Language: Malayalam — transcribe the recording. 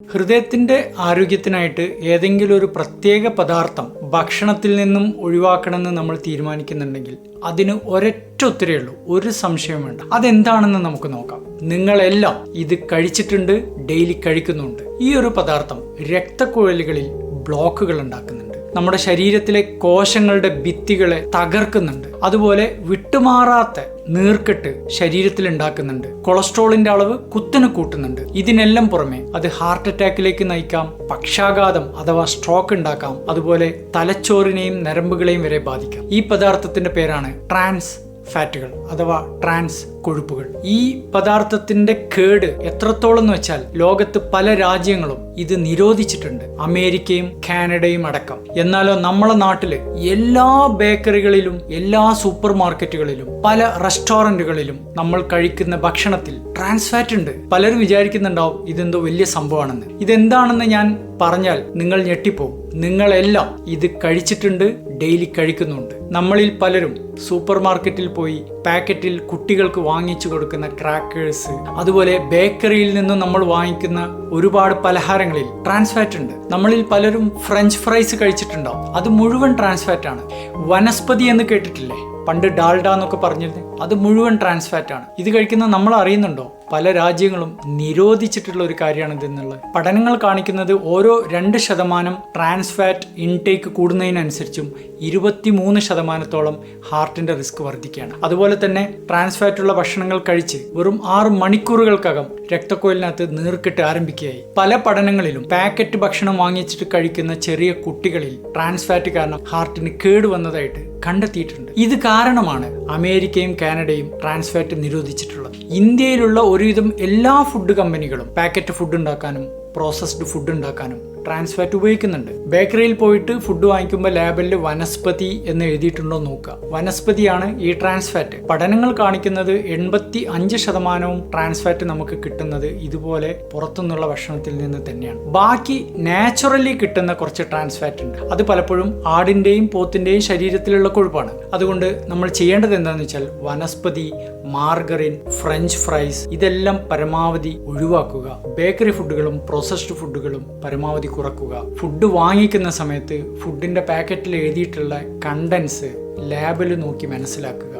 ഹൃദയത്തിന്റെ ആരോഗ്യത്തിനായിട്ട് ഏതെങ്കിലും ഒരു പ്രത്യേക പദാർത്ഥം ഭക്ഷണത്തിൽ നിന്നും ഒഴിവാക്കണമെന്ന് നമ്മൾ തീരുമാനിക്കുന്നുണ്ടെങ്കിൽ അതിന് ഒരൊറ്റ ഉത്തരേ ഉള്ളൂ, ഒരു സംശയം വേണ്ട. അതെന്താണെന്ന് നമുക്ക് നോക്കാം. നിങ്ങളെല്ലാം ഇത് കഴിച്ചിട്ടുണ്ട്, ഡെയിലി കഴിക്കുന്നുണ്ട്. ഈ ഒരു പദാർത്ഥം രക്തക്കുഴലുകളിൽ ബ്ലോക്കുകൾ ഉണ്ടാക്കുന്നുണ്ട്, നമ്മുടെ ശരീരത്തിലെ കോശങ്ങളുടെ ഭിത്തികളെ തകർക്കുന്നുണ്ട്, അതുപോലെ വിട്ടുമാറാത്ത നീർക്കെട്ട് ശരീരത്തിൽ ഉണ്ടാക്കുന്നുണ്ട്, കൊളസ്ട്രോളിന്റെ അളവ് കുത്തനെ കൂട്ടുന്നുണ്ട്. ഇതിനെല്ലാം പുറമെ അത് ഹാർട്ട് അറ്റാക്കിലേക്ക് നയിക്കാം, പക്ഷാഘാതം അഥവാ സ്ട്രോക്ക് ഉണ്ടാക്കാം, അതുപോലെ തലച്ചോറിനെയും നരമ്പുകളെയും വരെ ബാധിക്കാം. ഈ പദാർത്ഥത്തിന്റെ പേരാണ് ട്രാൻസ് ഫാറ്റുകൾ അഥവാ ട്രാൻസ് കൊഴുപ്പുകൾ. ഈ പദാർത്ഥത്തിന്റെ കേട് എത്രത്തോളം എന്ന് വെച്ചാൽ ലോകത്ത് പല രാജ്യങ്ങളും ഇത് നിരോധിച്ചിട്ടുണ്ട്, അമേരിക്കയും കാനഡയും അടക്കം. എന്നാലോ നമ്മളെ നാട്ടില് എല്ലാ ബേക്കറികളിലും എല്ലാ സൂപ്പർ മാർക്കറ്റുകളിലും പല റെസ്റ്റോറന്റുകളിലും നമ്മൾ കഴിക്കുന്ന ഭക്ഷണത്തിൽ ട്രാൻസ് ഫാറ്റ് ഉണ്ട്. പലരും വിചാരിക്കുന്നുണ്ടാവും ഇതെന്തോ വലിയ സംഭവമാണെന്ന്. ഇതെന്താണെന്ന് ഞാൻ പറഞ്ഞാൽ നിങ്ങൾ ഞെട്ടിപ്പോവും. നിങ്ങളെല്ലാം ഇത് കഴിച്ചിട്ടുണ്ട്, ഡെയിലി കഴിക്കുന്നുണ്ട്. നമ്മളിൽ പലരും സൂപ്പർ മാർക്കറ്റിൽ പോയി പാക്കറ്റിൽ കുട്ടികൾക്ക് വാങ്ങിച്ചു കൊടുക്കുന്ന ക്രാക്കേഴ്സ്, അതുപോലെ ബേക്കറിയിൽ നിന്നും നമ്മൾ വാങ്ങിക്കുന്ന ഒരുപാട് പലഹാരങ്ങളിൽ ട്രാൻസ് ഫാറ്റ് ഉണ്ട്. നമ്മളിൽ പലരും ഫ്രഞ്ച് ഫ്രൈസ് കഴിച്ചിട്ടുണ്ടാവും, അത് മുഴുവൻ ട്രാൻസ് ഫാറ്റ് ആണ്. വനസ്പതി എന്ന് കേട്ടിട്ടില്ലേ, പണ്ട് ഡാൽഡ എന്നൊക്കെ പറഞ്ഞിരുന്നത്, അത് മുഴുവൻ ട്രാൻസ് ഫാറ്റ് ആണ്. ഇത് കഴിക്കുന്ന നമ്മൾ അറിയുന്നുണ്ടോ? പല രാജ്യങ്ങളും നിരോധിച്ചിട്ടുള്ള ഒരു കാര്യമാണ് ഇതെന്നുള്ളത്. പഠനങ്ങൾ കാണിക്കുന്നത് ഓരോ 2% ട്രാൻസ് ഫാറ്റ് ഇൻടേക്ക് കൂടുന്നതിനനുസരിച്ചും 23% ഹാർട്ടിന്റെ റിസ്ക് വർദ്ധിക്കുകയാണ്. അതുപോലെ തന്നെ ട്രാൻസ് ഫാറ്റുള്ള ഭക്ഷണങ്ങൾ കഴിച്ച് വെറും 6 മണിക്കൂറുകൾക്കകം രക്തക്കുഴലിനകത്ത് നീർക്കെട്ട് ആരംഭിക്കുകയായി. പല പഠനങ്ങളിലും പാക്കറ്റ് ഭക്ഷണം വാങ്ങിച്ചിട്ട് കഴിക്കുന്ന ചെറിയ കുട്ടികളിൽ ട്രാൻസ് ഫാറ്റ് കാരണം ഹാർട്ടിന് കേടുവന്നതായിട്ട് കണ്ടെത്തിയിട്ടുണ്ട്. ഇത് കാരണമാണ് അമേരിക്കയും കാനഡയും ട്രാൻസ് ഫാറ്റ് നിരോധിച്ചിട്ടുള്ളത്. ഇന്ത്യയിലുള്ള ഒരുവിധം എല്ലാ ഫുഡ് കമ്പനികളും പാക്കറ്റ് ഫുഡ് ഉണ്ടാക്കാനും പ്രോസസ്ഡ് ഫുഡ് ഉണ്ടാക്കാനും ട്രാൻസ് ഫാറ്റ് ഉപയോഗിക്കുന്നുണ്ട്. ബേക്കറിയിൽ പോയിട്ട് ഫുഡ് വാങ്ങിക്കുമ്പോൾ ലേബലിൽ വനസ്പതി എന്ന് എഴുതിയിട്ടുണ്ടോ നോക്കുക. വനസ്പതിയാണ് ഈ ട്രാൻസ് ഫാറ്റ്. പഠനങ്ങൾ കാണിക്കുന്നത് 85% ട്രാൻസ് ഫാറ്റ് നമുക്ക് കിട്ടുന്നത് ഇതുപോലെ പുറത്തുനിന്നുള്ള ഭക്ഷണത്തിൽ നിന്ന് തന്നെയാണ്. ബാക്കി നാച്ചുറലി കിട്ടുന്ന കുറച്ച് ട്രാൻസ് ഫാറ്റ് ഉണ്ട്. അത് പലപ്പോഴും ആടിന്റെയും പോത്തിന്റെയും ശരീരത്തിലുള്ള കൊഴുപ്പാണ്. അതുകൊണ്ട് നമ്മൾ ചെയ്യേണ്ടത് എന്താണെന്ന് വെച്ചാൽ വനസ്പതി, മാർഗറിൻ, ഫ്രഞ്ച് ഫ്രൈസ് ഇതെല്ലാം പരമാവധി ഒഴിവാക്കുക. ബേക്കറി ഫുഡുകളും പ്രോസസ്ഡ് ഫുഡുകളും പരമാവധി കുറക്കുക. ഫുഡ് വാങ്ങിക്കുന്ന സമയത്ത് ഫുഡിന്റെ പാക്കറ്റിൽ എഴുതിയിട്ടുള്ള കണ്ടൻസ് ലേബൽ നോക്കി മനസ്സിലാക്കുക.